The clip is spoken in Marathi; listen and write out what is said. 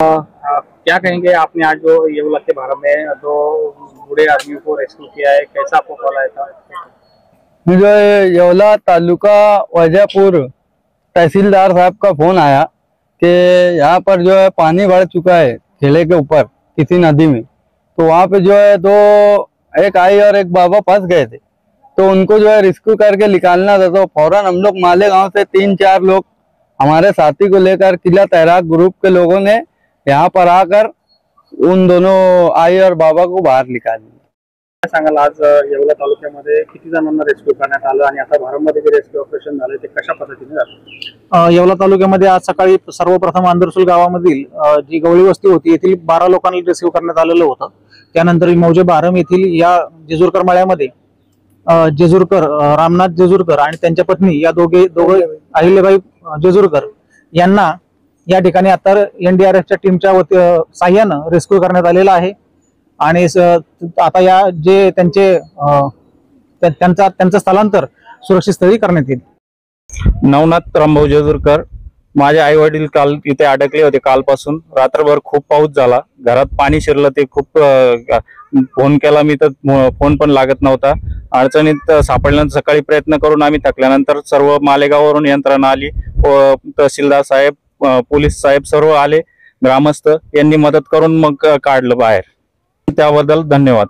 क्या कहेंगे, आपने आज जो येवला के बारे में दो बूढ़े आदमियों को रेस्क्यू किया है, कैसा आपको कॉल आया था? जो येवला तालुका वजहपुर तहसीलदार साहब का फोन आया कि यहाँ पर जो है पानी बढ़ चुका है ठेले के ऊपर किसी नदी में। तो वहाँ पे जो है दो एक आई और एक बाबा फंस गए थे, तो उनको जो है रेस्क्यू करके निकालना था। तो फौरन हम लोग मालेगांव से 3-4 लोग हमारे साथी को लेकर किला तैराक ग्रुप के लोगों ने यहाँ पर आकर उन दोनों आई और बाबा को बाहर निकाल दिया। काय सांगाल, आज येवला तालुक्यामध्ये किती जणांना रेस्क्यू करण्यात आलं आणि आता भारममध्ये जे रेस्क्यू ऑपरेशन झाले ते कशा पद्धतीने झालं? येवला तालुक्यामध्ये आज सकाळी सर्वप्रथम आंदरसूल गावामधील जी गवळी वस्ती होती येथील 12 लोकांना रेस्क्यू करण्यात आलेलं होतं। त्यानंतर मौजे भारम येथील या जेजूरकर मळ्यामध्ये जेजूरकर रामनाथ जेजूरकर आणि त्यांच्या पत्नी या दोघे अहिल्याबाई जेजूरकर यांना या ठिकाणी आता NDRFच्या टीमच्या साह्यानं रेस्क्यू करण्यात आलेला आहे। आणि आता या जे त्यांचं स्थलांतर सुरक्षित स्थळी करण्यात येईल। नवनाथ रामभाऊ जेजूरकर, माझे आई वडील काल इथे अडकले होते। कालपासून रात्रभर खूप पाऊस झाला, घरात पाणी शिरलं, ते खूप फोन केला मी तर फोन पण लागत नव्हता। अडचणीत सापडल्यानंतर सकाळी प्रयत्न करून आम्ही थकल्यानंतर सर्व मालेगाववरून यंत्रणा आली, तहसीलदार साहेब, पोलीस साहेब सर्व आले, ग्रामस्थ यांनी मदत करून मग काढलं बाहेर। त्याबद्दल धन्यवाद।